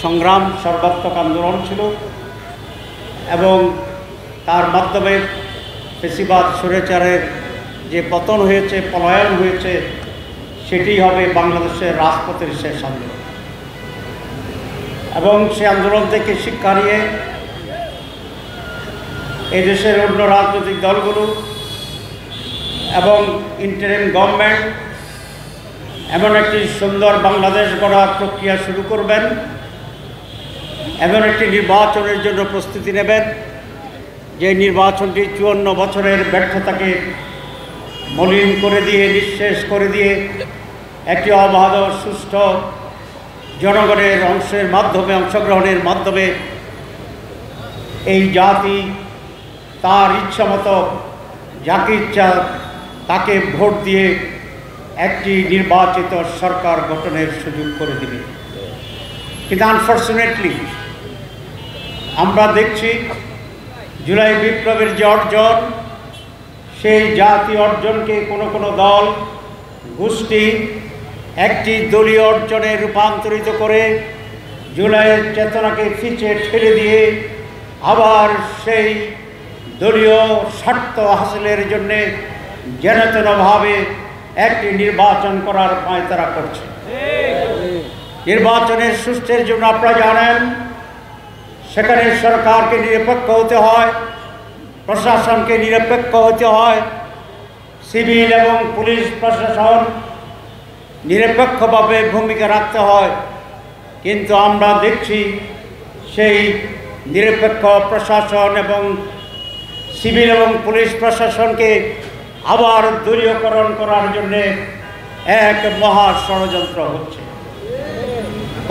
সংগ্রাম সর্বাত্মক আন্দোলন ছিল এবং তার মাধ্যমে ফেসিবাদ স্বৈরাচারের যে পতন হয়েছে, পলায়ন হয়েছে, সেটি হবে বাংলাদেশের রাজপথের শেষ আন্দোলন। এবং সে আন্দোলন থেকে শিক্ষা নিয়ে এই দেশের অন্য রাজনৈতিক দলগুলো এবং ইন্টারিম গভর্নমেন্ট এমন একটি সুন্দর বাংলাদেশ গড়ার প্রক্রিয়া শুরু করবেন, এমন একটি নির্বাচনের জন্য প্রস্তুতি নেবেন যে নির্বাচনটি 54 বছরের ব্যর্থতাকে মলিন করে দিয়ে, নিঃশেষ করে দিয়ে একটি অবাধ সুষ্ঠু জনগণের অংশগ্রহণের মাধ্যমে এই জাতি তার ইচ্ছা মতো যাকে ইচ্ছা তাকে ভোট দিয়ে একটি নির্বাচিত সরকার গঠনের সুযোগ করে দিবে। কিন্তু আনফর্চুনেটলি আমরা দেখছি জুলাই বিপ্লবের যে অর্জন, সেই জাতি অর্জনকে কোনো দল গোষ্ঠী একটি দলীয় অর্জনে রূপান্তরিত করে জুলাইয়ের চেতনাকে পিছে ঠেলে দিয়ে আবার সেই দলীয় স্বার্থ হাসিলের জন্যে যেনতেনভাবে একটি নির্বাচন করার পায়তারা করছে। নির্বাচনের সুষ্ঠুর জন্য আপনারা জানেন সেখানে সরকারকে নিরপেক্ষ হতে হয়, প্রশাসনকে নিরপেক্ষ হতে হয়, সিভিল এবং পুলিশ প্রশাসন নিরপেক্ষভাবে ভূমিকা রাখতে হয়। কিন্তু আমরা দেখছি সেই নিরপেক্ষ প্রশাসন এবং সিভিল এবং পুলিশ প্রশাসনকে আবার দলীয়করণ করার জন্যে এক মহা ষড়যন্ত্র হচ্ছে।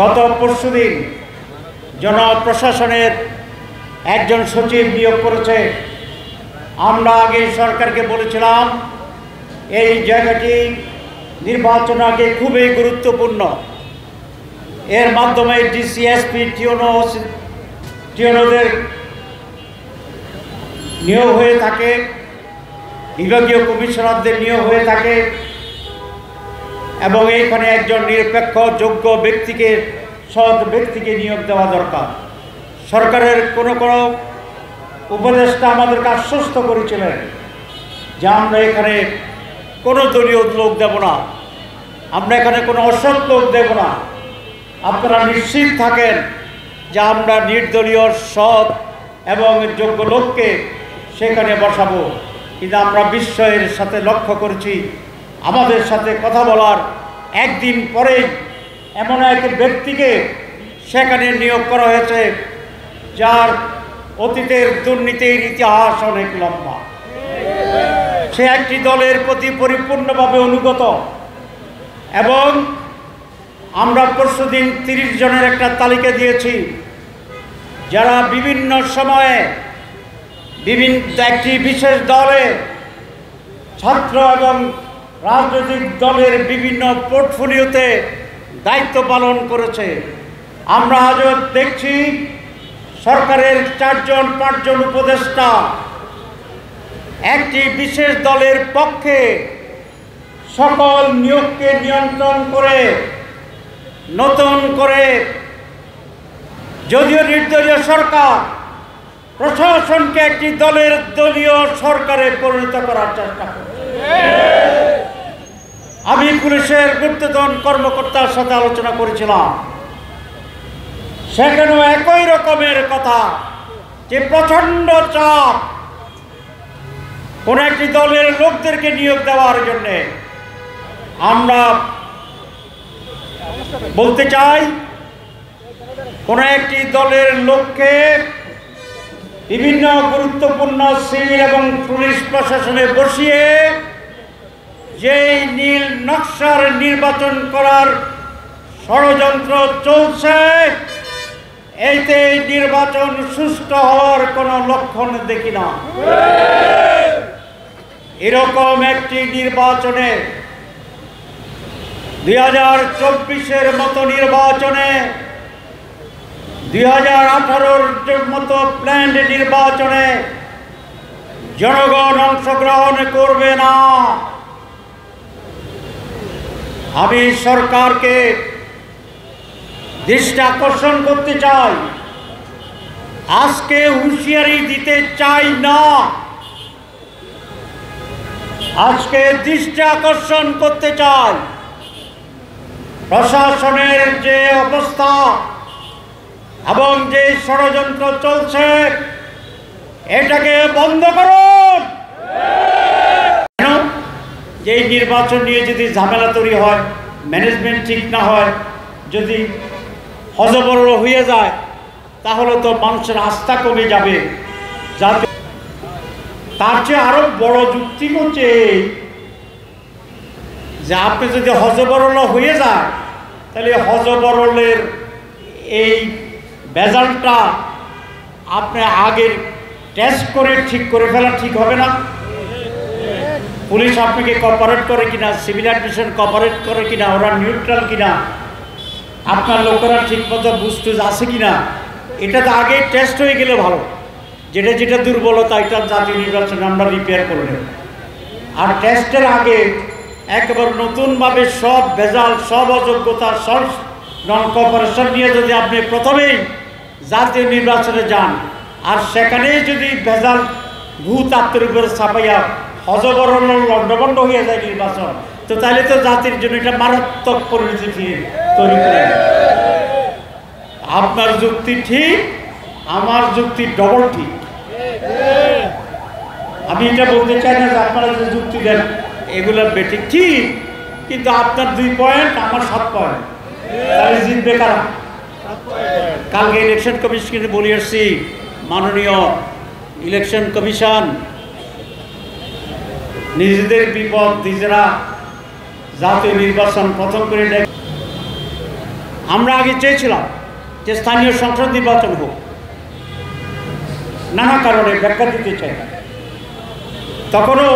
গত পরশুদিন জনপ্রশাসনের একজন সচিব নিয়োগ করেছে। আমরা আগে সরকারকে বলেছিলাম এই জায়গাটি নির্বাচন আগে খুবই গুরুত্বপূর্ণ। এর মাধ্যমে ডিসিএসপি টিওনোদের নিয়োগ হয়ে থাকে, বিভাগীয় কমিশনারদের নিয়োগ হয়ে থাকে এবং এইখানে একজন নিরপেক্ষ যোগ্য ব্যক্তিকে, সৎ ব্যক্তিকে নিয়োগ দেওয়া দরকার। সরকারের কোনো উপদেষ্টা আমাদেরকে আশ্বস্ত করেছিলেন যে আমরা এখানে কোনো দলীয় লোক দেব না, আমরা এখানে কোনো অসৎ লোক দেব না, আপনারা নিশ্চিত থাকেন যে আমরা নির্দলীয় সৎ এবং যোগ্য লোককে সেখানে বসাবো। কিন্তু আমরা বিস্ময়ের সাথে লক্ষ্য করেছি আমাদের সাথে কথা বলার একদিন পরেই এমন এক ব্যক্তিকে সেখানে নিয়োগ করা হয়েছে যার অতীতের দুর্নীতির ইতিহাস অনেক লম্বা। সে একটি দলের প্রতি পরিপূর্ণভাবে অনুগত এবং আমরা পরশুদিন 30 জনের একটা তালিকা দিয়েছি যারা বিভিন্ন সময়ে একটি বিশেষ দলে ছাত্র এবং রাজনৈতিক দলের বিভিন্ন পোর্টফোলিওতে দায়িত্ব পালন করেছে। আমরা আজও দেখছি সরকারের 4-5জন উপদেষ্টা একটি বিশেষ দলের পক্ষে সকল নিয়োগকে নিয়ন্ত্রণ করে নতুন করে যদিও নির্দলীয় সরকার প্রশাসনকে একটি দলীয় সরকারে পরিণত করার চেষ্টা করছে। আমি পুলিশের ঊর্ধ্বতন কর্মকর্তার সাথে আলোচনা করেছিলাম, সেখানেও একই রকমের কথা যে প্রচণ্ড চাপ কোন একটি দলের লোকদেরকে নিয়োগ দেওয়ার জন্যে। আমরা বলতে চাই কোন একটি দলের লোককে বিভিন্ন গুরুত্বপূর্ণ সিভিল এবং পুলিশ প্রশাসনে বসিয়ে যেই নীল নকশার নির্বাচন করার ষড়যন্ত্র চলছে, এইতে নির্বাচন সুষ্ঠু হওয়ার কোনো লক্ষণ দেখি না। এরকম একটি নির্বাচনে 2024-এর মতো নির্বাচনে, 2018-র মতো প্ল্যান্ড নির্বাচনে জনগণ অংশগ্রহণ করবে না। আমি সরকারকে দৃষ্টি আকর্ষণ করতে চাই, আজকে হুঁশিয়ারি দিতে চাই না, আজকে দৃষ্টি আকর্ষণ করতে চাই প্রশাসনের যে অবস্থা এবং যে ষড়যন্ত্র চলছে এটাকে বন্ধ করুন। কেন? যে এই নির্বাচন নিয়ে যদি ঝামেলা তৈরি হয়, ম্যানেজমেন্ট ঠিক না হয়, যদি হযবরল হয়ে যায়, তাহলে তো মানুষের আস্থা কমে যাবে। যাতে তার চেয়ে আরো বড় যুক্তি হচ্ছে যে আপনি যদি হযবরল হয়ে যায়, তাহলে হযবরলের এই ভেজালটা আপনি আগের টেস্ট করে ঠিক করে ফেলা ঠিক হবে না। পুলিশ আপনাকে কোঅপারেট করে কিনা, সিভিল অ্যাডমিশন কোঅপারেট করে কিনা, ওরা নিউট্রাল কিনা, আপনার লোকেরা ঠিকমতো বুঝটুজ আছে কিনা, এটা তো আগে টেস্ট হয়ে গেলে ভালো। যেটা যেটা দুর্বলতা এটা জাতীয় নির্বাচনে আমরা রিপেয়ার করে নেব। আর টেস্টের আগে একেবারে নতুনভাবে সব ভেজাল, সব অযোগ্যতা, সব নন কোঅপারেশন নিয়ে যদি আপনি প্রথমেই জাতীয় নির্বাচনে যান, আর সেখানেই যদি ভেজাল ভূত আত্মের উপরে ছাপাইয়া হযবরল লণ্ডভণ্ড হয়ে যায় নির্বাচন, তো তাহলে তো জাতির জন্য এটা মারাত্মক পরিণতি তৈরি করে। আপনার যুক্তি ঠিক, আমার যুক্তি ডবল ঠিক। আমি এটা বলতে চাই না যে আপনারা যে যুক্তি দেন এগুলো বেঠিক, ঠিক, কিন্তু আপনার 2 পয়েন্ট, আমার 7 পয়েন্ট, তাহলে জিতবে কারা? কালকে ইলেকশন কমিশনকে বলে আসছি, মাননীয় ইলেকশন কমিশন নিজেদের বিপদ নিজেরা জাতীয় নির্বাচন প্রথম করে দেয়। আমরা আগে চেয়েছিলাম যে স্থানীয় সংসদ নির্বাচন হোক, নানা কারণে ব্যাখ্যা দিতে চাই না। তখনও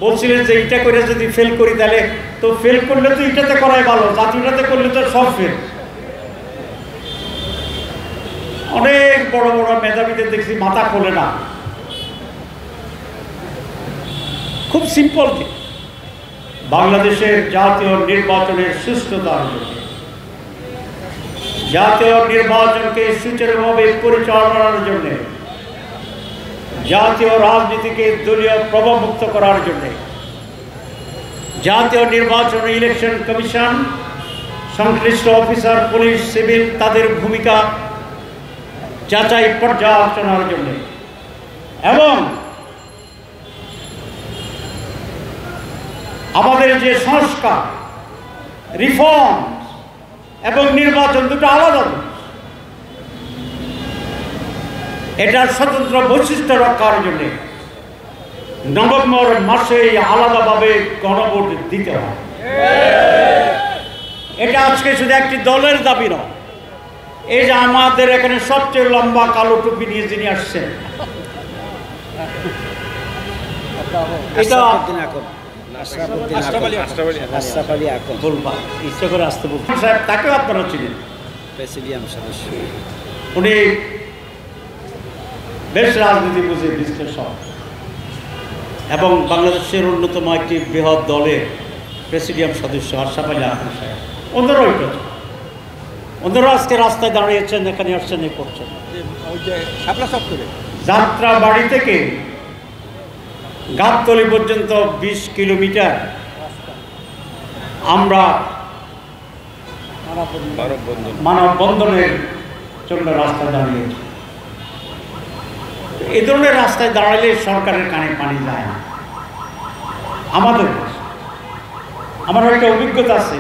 বলছিলেন যে এটা করে যদি ফেল করি, তাহলে তো ফেল করলে তো এটাতে করাই ভালো, জাতীয়টাতে করলে তো সব ফেল। অনেক বড় বড় মেধাবীদের দেখছি মাথা খোলে না। খুব সিম্পল, যে বাংলাদেশের জাতীয় নির্বাচনের সুস্থতার জন্য, জাতীয় নির্বাচনকে সুচারুভাবে পরিচালনার জন্য, জাতীয় রাজনীতিকে দলীয় প্রভাবমুক্ত করার জন্য জাতীয় নির্বাচন ইলেকশন কমিশন, সংশ্লিষ্ট অফিসার, পুলিশ, সিভিল তাদের ভূমিকা যাচাই পর্যালোচনার জন্য এবং আমাদের যে সংস্কার, রিফর্ম এবং নির্বাচন দুটো আলাদা, এটার স্বতন্ত্র বৈশিষ্ট্য রক্ষার জন্য নভেম্বর মাসে আলাদাভাবে গণভোট দিতে হয়। এটা আজকে শুধু একটি দলের দাবি নয়। এই যে আমাদের এখানে সবচেয়ে লম্বা কালো টুপি নিয়ে যিনি আসছেন, এটা ইচ্ছা করে আসতে বলছেন সাহেব, তাকেও আপনারা চিনেন, প্রেসিডিয়াম সদস্য। উনি বেশ রাজনীতি বুঝে বিশ্লেষণ এবং বাংলাদেশের অন্যতম একটি বৃহৎ দলের প্রেসিডিয়াম সদস্য আশরাফ আলী আকন সাহেব। ওনারাও এটা, ওনারা আজকে রাস্তায় দাঁড়িয়েছেন, এখানে আসছেন, এ করছেন। যাত্রা বাড়ি থেকে গাবতলী পর্যন্ত 20 কিলোমিটার আমরা মানববন্ধনের জন্য রাস্তায় দাঁড়িয়েছি। এই ধরনের রাস্তায় দাঁড়ালে সরকারের কানে পানি যায় না। আমাদের আমার একটা অভিজ্ঞতা আছে,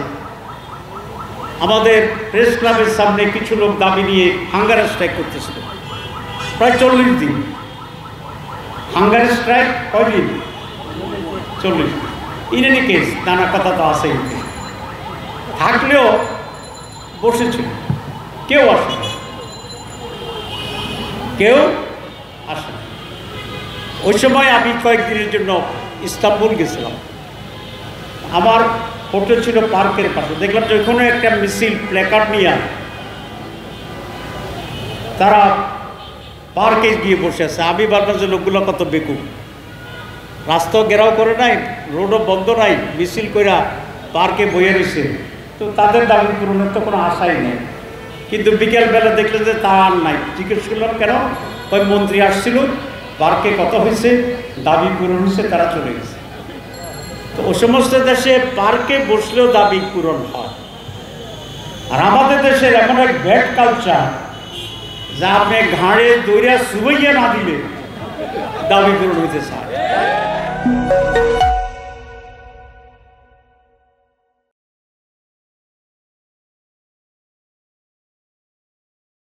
আমাদের প্রেস ক্লাবের সামনে কিছু লোক দাবি নিয়ে হাঙ্গার স্ট্রাইক করতেছিল প্রায় 40 দিন। হাঙ্গার স্ট্রাইক কয়দিন? 40 দিন। ইন এনি কেস নানা কথা তো আছে, থাকলেও বসেছিল, কেউ আসে, কেউ আসে। ওই সময় আমি কয়েকদিনের জন্য ইস্তাম্বুল গেছিলাম। আমার হোটেল ছিল পার্কের পাশে। দেখলাম যে ওইখানে একটা মিছিল প্ল্যাকার্ড নিয়ে তারা পার্কে গিয়ে বসে আছে। আমি ভাবলাম যে লোকগুলো কত বেকুব, রাস্তাও ঘেরাও করে নাই, রোডও বন্ধ নাই, মিছিল কইরা পার্কে বইয়ে রয়েছে। তো তো তাদের দাবি পূরণের তো কোনো আশাই নেই। কিন্তু বিকেলবেলা দেখলে যে তা আর নাই। জিজ্ঞেস করলাম কেন? ওই মন্ত্রী আসছিল, পার্কে কত হয়েছে, দাবি পূরণ হয়েছে, তারা চলে গেছে। তো ও সমস্ত দেশে পার্কে বসলেও দাবি পূরণ হয়। আর আমাদের দেশের এমন এক ব্যাড কালচার, যা আপনি ঘাড়ে দৌড়িয়া সুবইয়া না দিলে দাবি পূরণ হইতে চায়।